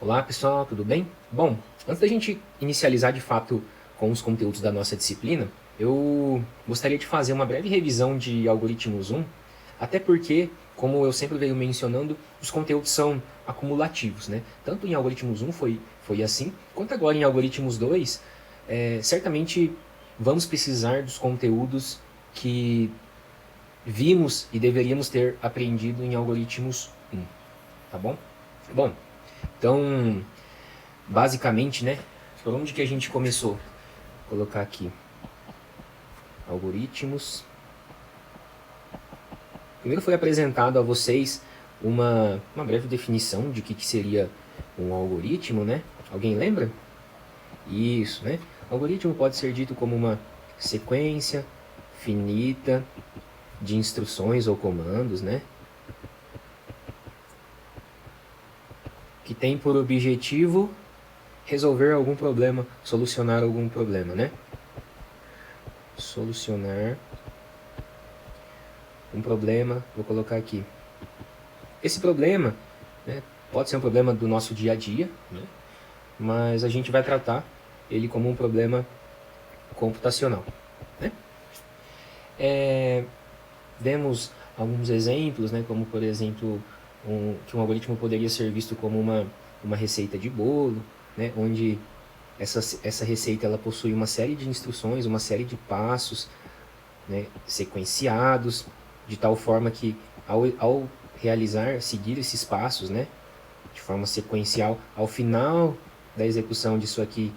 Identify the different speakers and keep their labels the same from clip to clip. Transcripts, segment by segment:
Speaker 1: Olá pessoal, tudo bem? Bom, antes da gente inicializar de fato com os conteúdos da nossa disciplina, eu gostaria de fazer uma breve revisão de algoritmos 1, até porque, como eu sempre venho mencionando, os conteúdos são acumulativos, né? Tanto em algoritmos 1 foi assim, quanto agora em algoritmos 2, certamente vamos precisar dos conteúdos que vimos e deveríamos ter aprendido em algoritmos 1, tá bom? Bom, então, basicamente, né, por onde que a gente começou? Vou colocar aqui, algoritmos. Primeiro foi apresentado a vocês uma breve definição de que seria um algoritmo, né? Alguém lembra? Isso, né? Algoritmo pode ser dito como uma sequência finita de instruções ou comandos, né? Que tem por objetivo resolver algum problema, solucionar algum problema, né? Solucionar um problema, vou colocar aqui. Esse problema, né, pode ser um problema do nosso dia a dia, né, mas a gente vai tratar ele como um problema computacional, né? Demos alguns exemplos, né, como por exemplo, que um algoritmo poderia ser visto como uma receita de bolo, né, onde essa receita ela possui uma série de instruções, uma série de passos, né, sequenciados, de tal forma que ao realizar, seguir esses passos, né, de forma sequencial, ao final da execução disso aqui,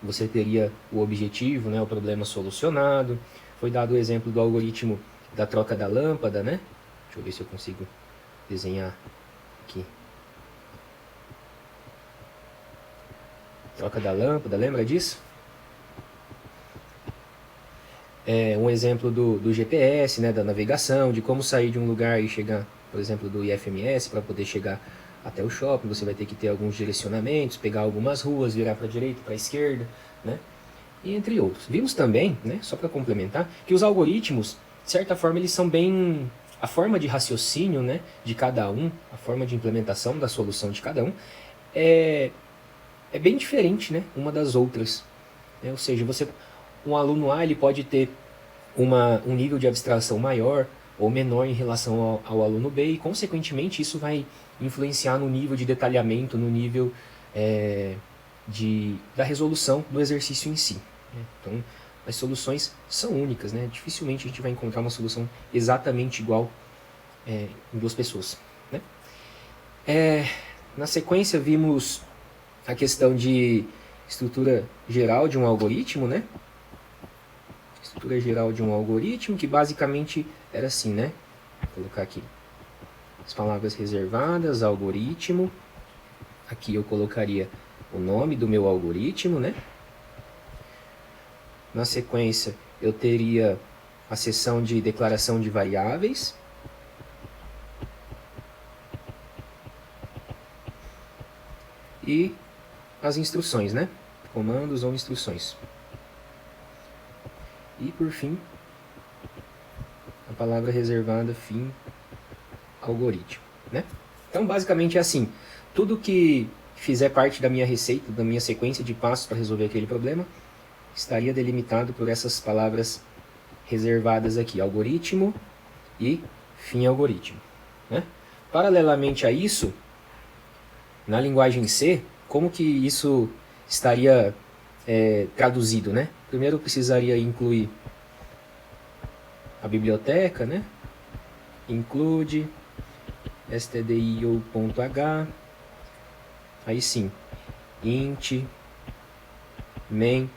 Speaker 1: você teria o objetivo, né, o problema solucionado. Foi dado o exemplo do algoritmo da troca da lâmpada, né? Deixa eu ver se eu consigo desenhar aqui. Troca da lâmpada, lembra disso? Um exemplo do GPS, né, da navegação, de como sair de um lugar e chegar, por exemplo, do IFMS para poder chegar até o shopping. Você vai ter que ter alguns direcionamentos, pegar algumas ruas, virar para a direita, para a esquerda, né? E entre outros. Vimos também, né, só para complementar, que os algoritmos, de certa forma, eles são bem... A forma de raciocínio, né, de cada um, a forma de implementação da solução de cada um, é bem diferente, né, uma das outras. Ou seja, um aluno A ele pode ter um nível de abstração maior ou menor em relação ao aluno B, e consequentemente isso vai influenciar no nível de detalhamento, no nível da resolução do exercício em si. Então, as soluções são únicas, né? Dificilmente a gente vai encontrar uma solução exatamente igual em duas pessoas, né? Na sequência vimos a questão de estrutura geral de um algoritmo, né? Estrutura geral de um algoritmo, que basicamente era assim, né? Vou colocar aqui as palavras reservadas, algoritmo. Aqui eu colocaria o nome do meu algoritmo, né? Na sequência, eu teria a seção de declaração de variáveis. E as instruções, né? Comandos ou instruções. E por fim, a palavra reservada, fim, algoritmo, né? Então, basicamente é assim. Tudo que fizer parte da minha receita, da minha sequência de passos para resolver aquele problema, estaria delimitado por essas palavras reservadas aqui, algoritmo e fim algoritmo, né? Paralelamente a isso, na linguagem C, como que isso estaria traduzido, né? Primeiro eu precisaria incluir a biblioteca, né? Include stdio.h, aí sim, int, main,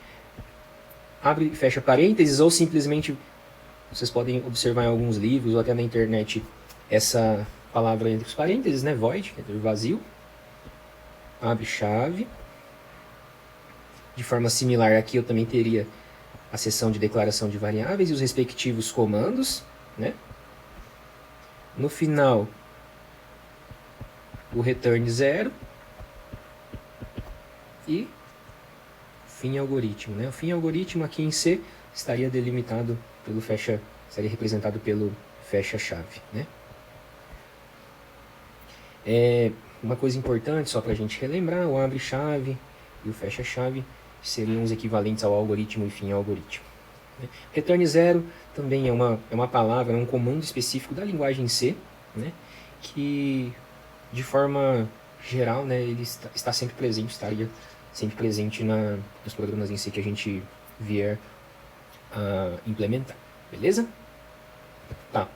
Speaker 1: abre e fecha parênteses, ou simplesmente, vocês podem observar em alguns livros ou até na internet, essa palavra entre os parênteses, né? Void, vazio, abre chave. De forma similar, aqui eu também teria a seção de declaração de variáveis e os respectivos comandos, né? No final, o return 0 e fim algoritmo, né? O fim algoritmo aqui em C estaria delimitado pelo estaria representado pelo fecha-chave, né? Uma coisa importante, só para a gente relembrar, o abre-chave e o fecha-chave seriam os equivalentes ao algoritmo e fim algoritmo. Né? Return 0 também é uma palavra, é um comando específico da linguagem C, né? Que de forma geral, né, ele está sempre presente, estaria sempre presente nos programas em C que a gente vier a implementar, beleza? Tá.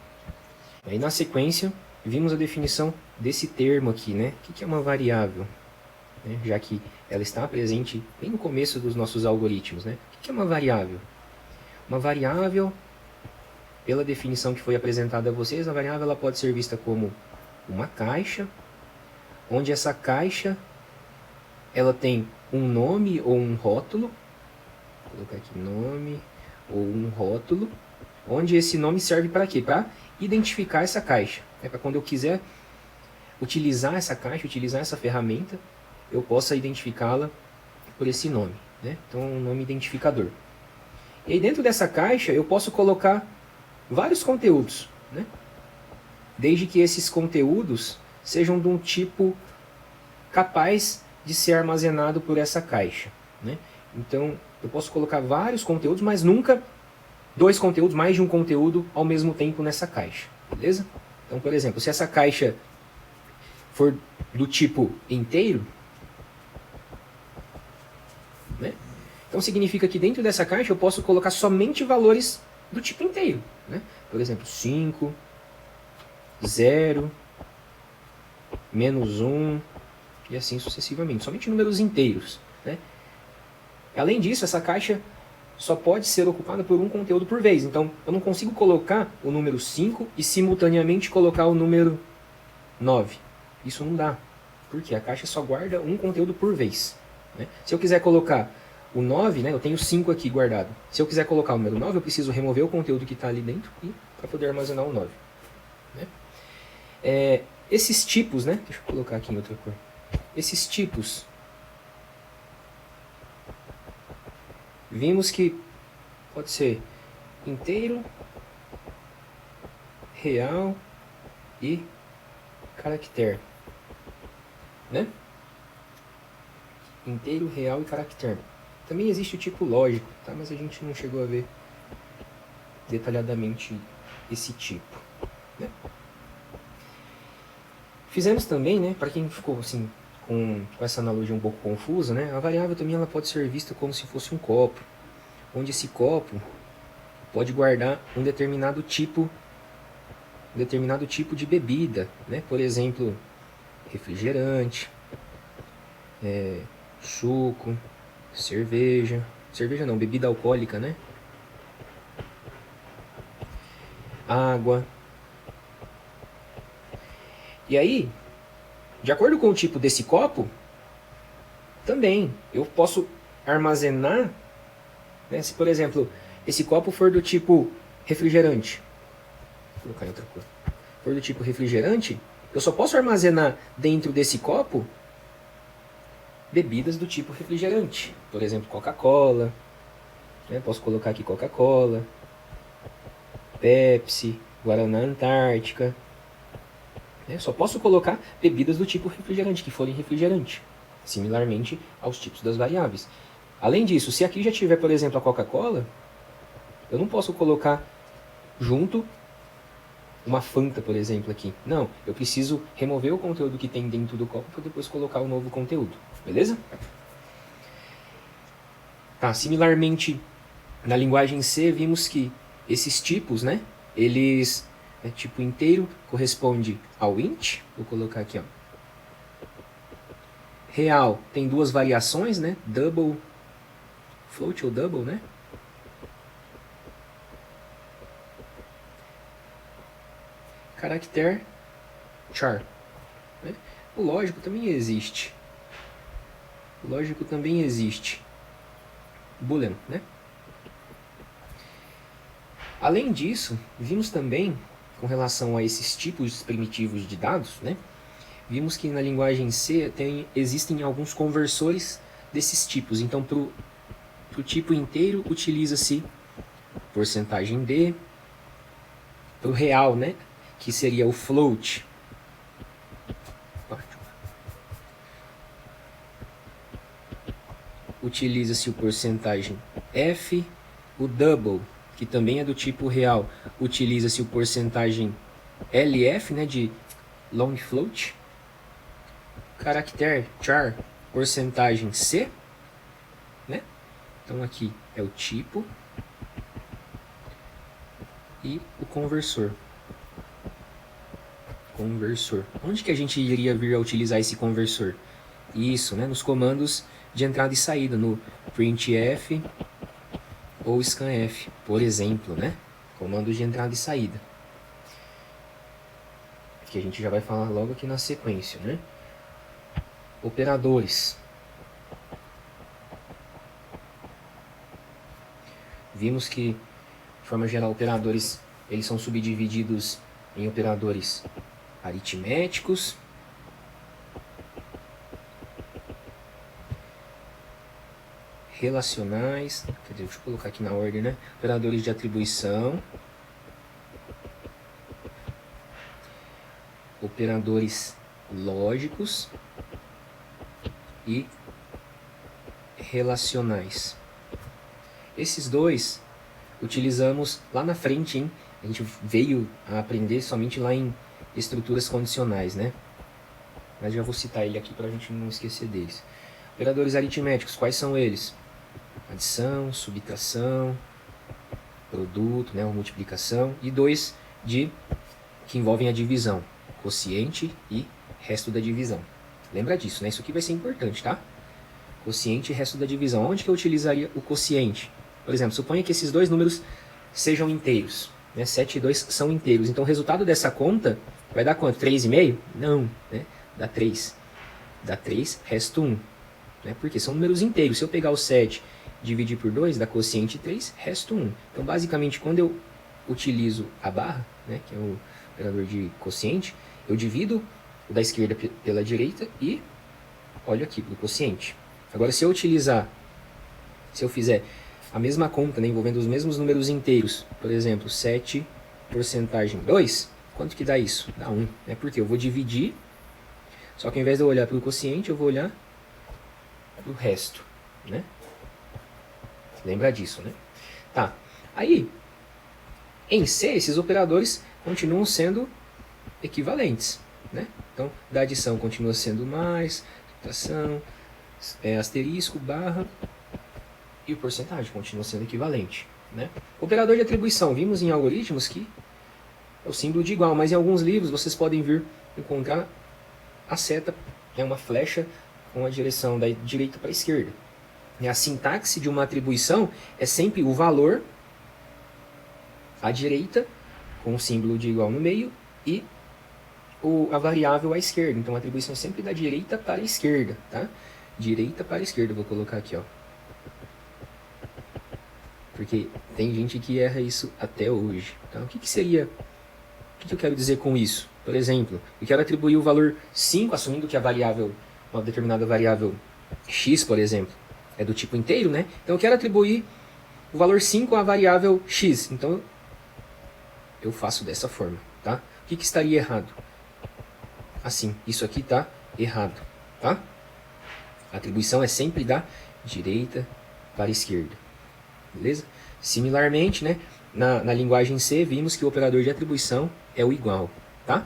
Speaker 1: Aí na sequência, vimos a definição desse termo aqui, né? O que é uma variável? Né? Já que ela está presente bem no começo dos nossos algoritmos, né? O que é uma variável? Uma variável, pela definição que foi apresentada a vocês, a variável ela pode ser vista como uma caixa, onde essa caixa ela tem um nome ou um rótulo, vou colocar aqui nome ou um rótulo, onde esse nome serve para quê? Para identificar essa caixa. É para quando eu quiser utilizar essa caixa, utilizar essa ferramenta, eu possa identificá-la por esse nome, né? Então, um nome identificador. E aí dentro dessa caixa eu posso colocar vários conteúdos, né? Desde que esses conteúdos sejam de um tipo capaz de ser armazenado por essa caixa, né? Então, eu posso colocar vários conteúdos, mas nunca dois conteúdos, mais de um conteúdo ao mesmo tempo nessa caixa, beleza? Então, por exemplo, se essa caixa for do tipo inteiro, né? Então significa que dentro dessa caixa eu posso colocar somente valores do tipo inteiro, né? Por exemplo, 5, 0, -1 e assim sucessivamente, somente números inteiros, né? Além disso, essa caixa só pode ser ocupada por um conteúdo por vez. Então, eu não consigo colocar o número 5 e simultaneamente colocar o número 9. Isso não dá, porque a caixa só guarda um conteúdo por vez, né? Se eu quiser colocar o 9, né, eu tenho 5 aqui guardado. Se eu quiser colocar o número 9, eu preciso remover o conteúdo que está ali dentro para poder armazenar o 9. Né? Esses tipos, né, deixa eu colocar aqui em outra cor. Esses tipos, vimos que pode ser inteiro, real e caractere, né? Inteiro, real e caractere. Também existe o tipo lógico, tá? Mas a gente não chegou a ver detalhadamente esse tipo, né? Fizemos também, né, para quem ficou assim com essa analogia um pouco confusa, né, a variável também ela pode ser vista como se fosse um copo, onde esse copo pode guardar um determinado tipo de bebida, né? Por exemplo, refrigerante, suco, cerveja não, bebida alcoólica, né? Água. E aí, de acordo com o tipo desse copo, também eu posso armazenar, né? Se por exemplo, esse copo for do tipo refrigerante, vou colocar em outra cor, for do tipo refrigerante, eu só posso armazenar dentro desse copo bebidas do tipo refrigerante. Por exemplo, Coca-Cola, né? Posso colocar aqui Coca-Cola, Pepsi, Guaraná Antártica. Só posso colocar bebidas do tipo refrigerante, que forem refrigerante, similarmente aos tipos das variáveis. Além disso, se aqui já tiver, por exemplo, a Coca-Cola, eu não posso colocar junto uma Fanta, por exemplo, aqui. Não, eu preciso remover o conteúdo que tem dentro do copo para depois colocar o novo conteúdo, beleza? Tá, similarmente, na linguagem C, vimos que esses tipos, né, eles... tipo inteiro corresponde ao int, vou colocar aqui, ó. Real tem duas variações, né? Double, float ou double, né? Caractere, char. Né? O lógico também existe. Boolean, né? Além disso, vimos também com relação a esses tipos primitivos de dados, né? Vimos que na linguagem C existem alguns conversores desses tipos. Então, para o tipo inteiro, utiliza-se porcentagem D. Para o real, né? Que seria o float. utiliza-se o porcentagem f, o double, que também é do tipo real, utiliza-se o porcentagem LF, né, de long float, caractere char, porcentagem C, né? Então aqui é o tipo e o conversor. Conversor. Onde que a gente iria vir a utilizar esse conversor? Isso, né? Nos comandos de entrada e saída, no printf ou scanf, por exemplo, né? Comandos de entrada e saída. Que a gente já vai falar logo aqui na sequência, né? Operadores. Vimos que, de forma geral, operadores eles são subdivididos em operadores aritméticos, relacionais, deixa eu colocar aqui na ordem, né? Operadores de atribuição, operadores lógicos e relacionais. Esses dois utilizamos lá na frente, hein? A gente veio a aprender somente lá em estruturas condicionais, né? Mas já vou citar ele aqui para a gente não esquecer deles. Operadores aritméticos, quais são eles? Adição, subtração, produto, né, ou multiplicação, e dois que envolvem a divisão, quociente e resto da divisão. Lembra disso, né? Isso aqui vai ser importante, tá? Quociente e resto da divisão. Onde que eu utilizaria o quociente? Por exemplo, suponha que esses dois números sejam inteiros, né? 7 e 2 são inteiros. Então o resultado dessa conta vai dar quanto? 3,5? Não, né? Dá 3. Dá 3, resto 1. Né? Porque são números inteiros. Se eu pegar o 7 e dividir por 2, dá quociente 3, resto 1. Então basicamente quando eu utilizo a barra, né, que é o operador de quociente, eu divido o da esquerda pela direita e olho aqui pelo quociente. Agora se eu fizer a mesma conta, né, envolvendo os mesmos números inteiros, por exemplo, 7 porcentagem 2, quanto que dá isso? Dá 1, né? Porque eu vou dividir, só que ao invés de eu olhar pelo quociente, eu vou olhar o resto, né? Lembra disso, né? Tá. Aí, em C, esses operadores continuam sendo equivalentes, né? Então, da adição continua sendo mais, subtração, asterisco, barra, e o porcentagem continua sendo equivalente, né? Operador de atribuição, vimos em algoritmos que é o símbolo de igual, mas em alguns livros vocês podem vir encontrar a seta, é uma flecha com a direção da direita para a esquerda. E a sintaxe de uma atribuição é sempre o valor à direita, com o símbolo de igual no meio, e a variável à esquerda. Então a atribuição é sempre da direita para a esquerda, tá? Direita para a esquerda, vou colocar aqui, ó. Porque tem gente que erra isso até hoje. Então, o que eu quero dizer com isso? Por exemplo, eu quero atribuir o valor 5, assumindo que a variável, uma determinada variável x, por exemplo, é do tipo inteiro, né? Então eu quero atribuir o valor 5 à variável x. Então eu faço dessa forma, tá? O que estaria errado? Assim, isso aqui está errado, tá? A atribuição é sempre da direita para a esquerda, beleza? Similarmente, né, na linguagem C, vimos que o operador de atribuição é o igual, tá?